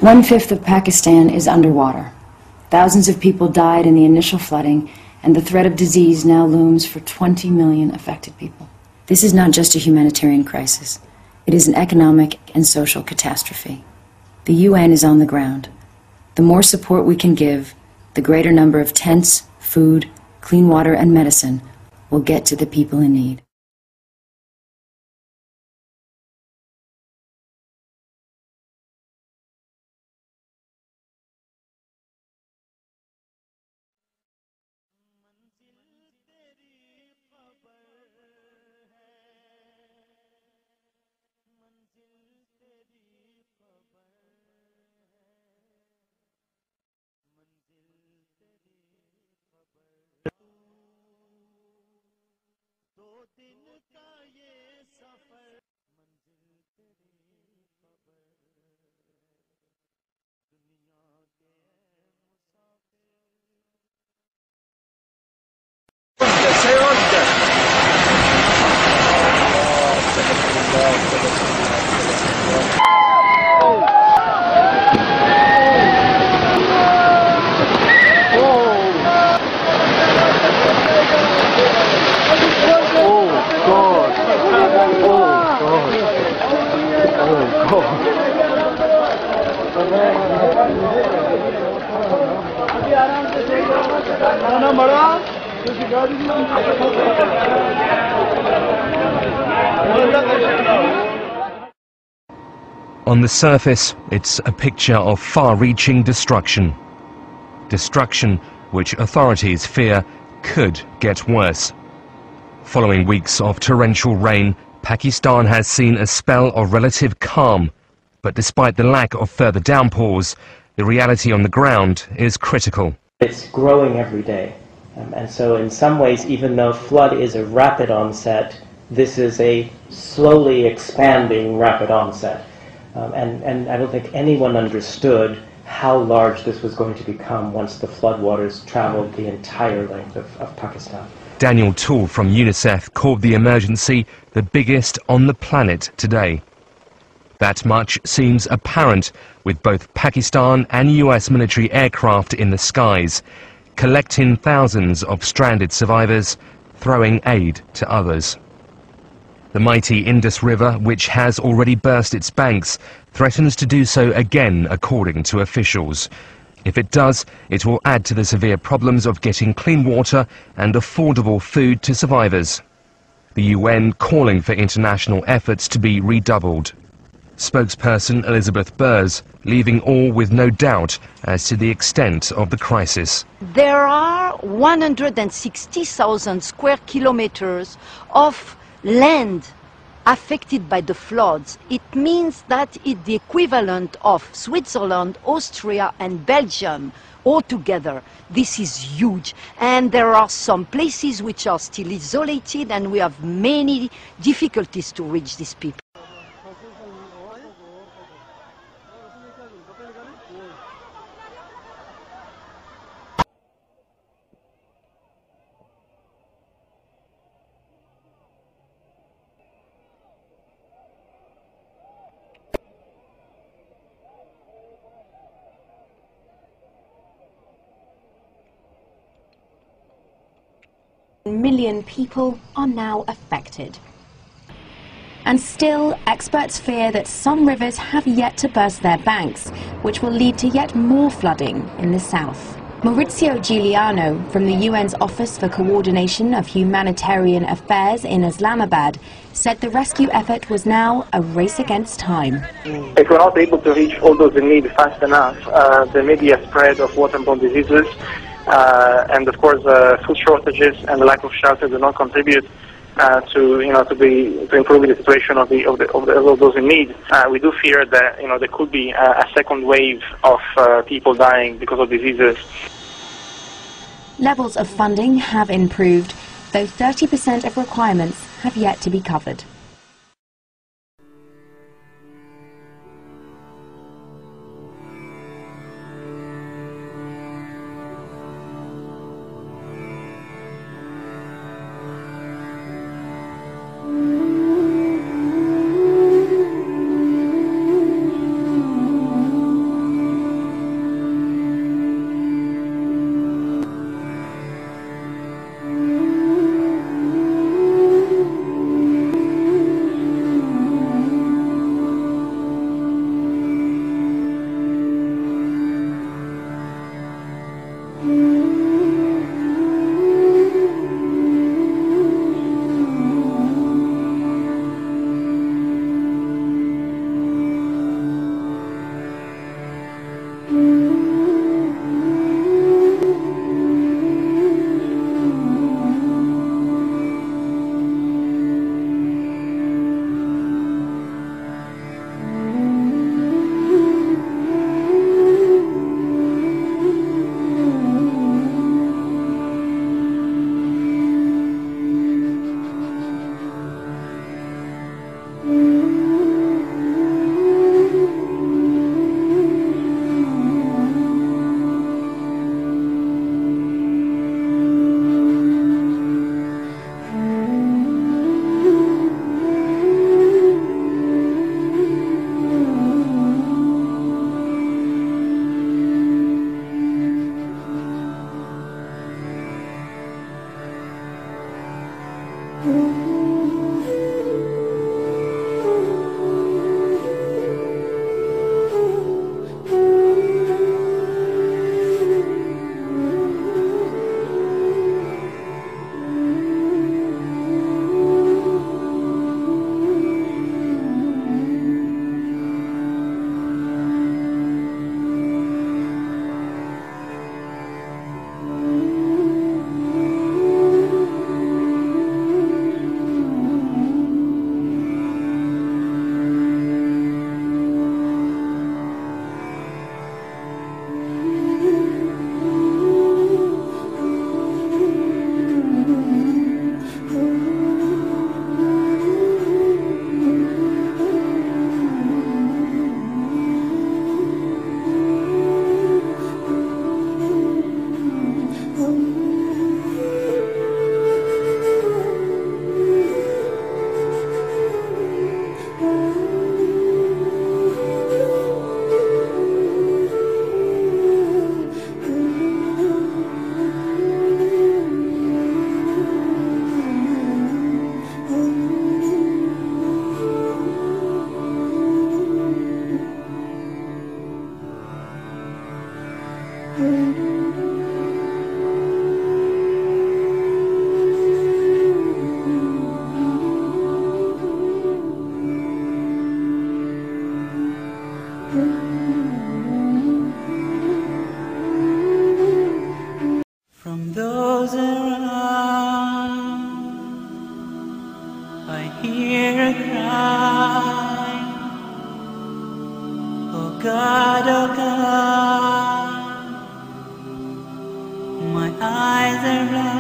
1/5 of Pakistan is underwater. Thousands of people died in the initial flooding, and the threat of disease now looms for 20 million affected people. This is not just a humanitarian crisis. It is an economic and social catastrophe. The UN is on the ground. The more support we can give, the greater number of tents, food, clean water, and medicine will get to the people in need. On the surface, it's a picture of far-reaching destruction. Destruction which authorities fear could get worse. Following weeks of torrential rain, Pakistan has seen a spell of relative calm. But despite the lack of further downpours, the reality on the ground is critical. It's growing every day. And so in some ways, even though flood is a rapid onset, this is a slowly expanding rapid onset. And I don't think anyone understood how large this was going to become once the floodwaters traveled the entire length of Pakistan. Daniel Toole from UNICEF called the emergency the biggest on the planet today. That much seems apparent with both Pakistan and US military aircraft in the skies, collecting thousands of stranded survivors, throwing aid to others. The mighty Indus River, which has already burst its banks, threatens to do so again, according to officials. If it does, it will add to the severe problems of getting clean water and affordable food to survivors. The UN calling for international efforts to be redoubled. Spokesperson Elizabeth Burrs leaving all with no doubt as to the extent of the crisis. There are 160,000 square kilometers of land affected by the floods. It means that it's the equivalent of Switzerland, Austria and Belgium all together. This is huge, and there are some places which are still isolated, and we have many difficulties to reach these people. Million people are now affected. And still, experts fear that some rivers have yet to burst their banks, which will lead to yet more flooding in the south. Maurizio Giuliano from the UN's Office for Coordination of Humanitarian Affairs in Islamabad said the rescue effort was now a race against time. If we're not able to reach all those in need fast enough, there may be a spread of waterborne diseases. And of course, food shortages and the lack of shelter do not contribute to improving the situation of those in need. We do fear that there could be a second wave of people dying because of diseases. Levels of funding have improved, though 30% of requirements have yet to be covered. I hear a cry. Oh God, my eyes are blind.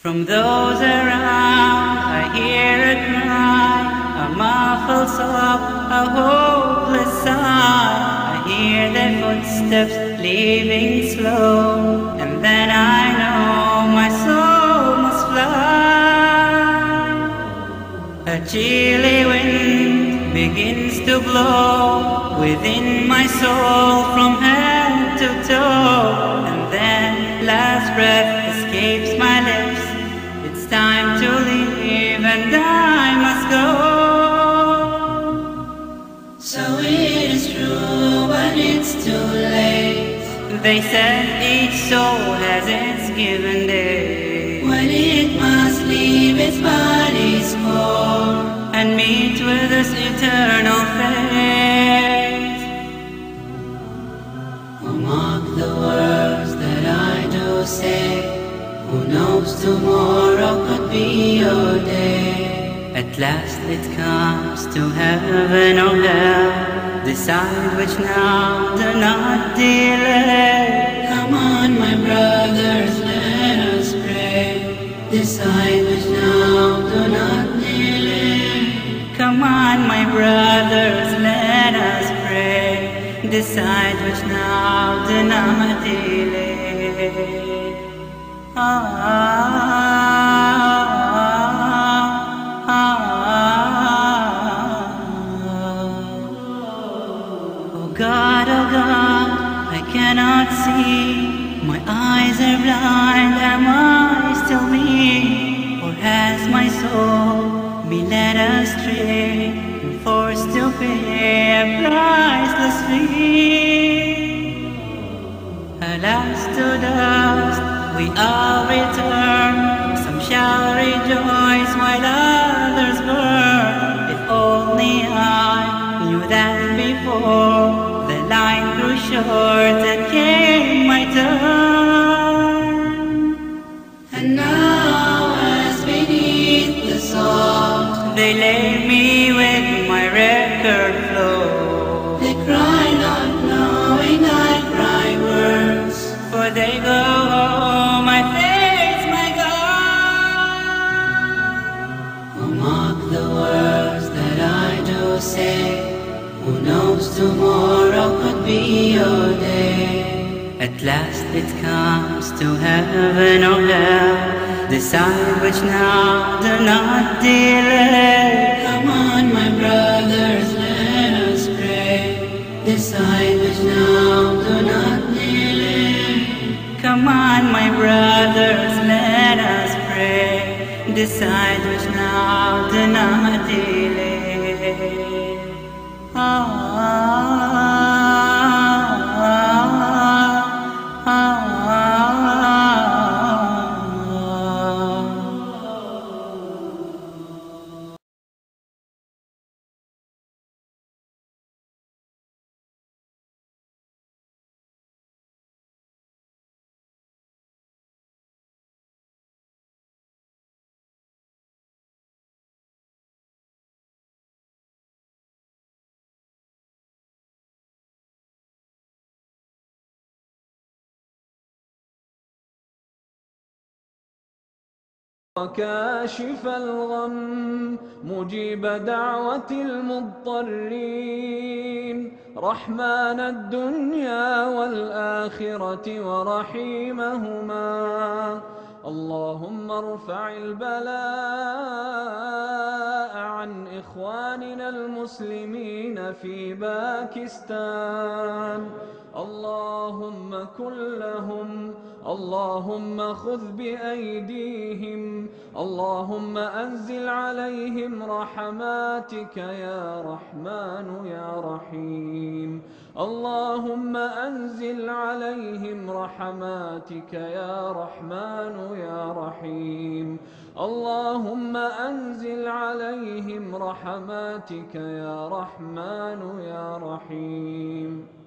From those around I hear a cry, a muffled sob, a hopeless sigh. I hear their footsteps leaving slow, and then I know my soul must fly. A chilly wind begins to blow within my soul from head to toe, and then last breath escapes my lips. It's time to leave and I must go. So it is true, but it's too late. They said each soul has its given day, when it must leave its body's core and meet with its eternal fate. Oh, mark the words that I do say. Who knows, tomorrow could be your day. At last it comes to heaven or hell. Decide which now, do not delay. Come on, my brothers, let us pray. Decide which now, do not delay. Come on, my brothers, let us pray. Decide which now, do not delay. Oh God, I cannot see. My eyes are blind, am I still me? Or has my soul been led astray and forced to pay a priceless fee? Alas, to dust we all return. Some shall rejoice while others burn. If only I knew that before the line grew short and came my turn. And now as beneath the salt they lay me with my record flow. They cry not knowing I cry words, for they go home, I face my God. Oh, mark the words that I do say. Who knows, tomorrow could be your day. At last it comes to heaven or hell. Decide which now, do not delay. Come on, my brothers, let us pray. Decide which now, do not delay. Come on, my brothers, let us pray. Decide which now, do not delay. وكاشف الغم مجيب دعوة المضطرين رحمن الدنيا والآخرة ورحيمهما اللهم ارفع البلاء عن إخواننا المسلمين في باكستان اللهم كن لهم، اللهم خذ بأيديهم، اللهم أنزل عليهم رحماتك يا رحمن يا رحيم، اللهم أنزل عليهم رحماتك يا رحمن يا رحيم، اللهم أنزل عليهم رحماتك يا رحمن يا رحيم.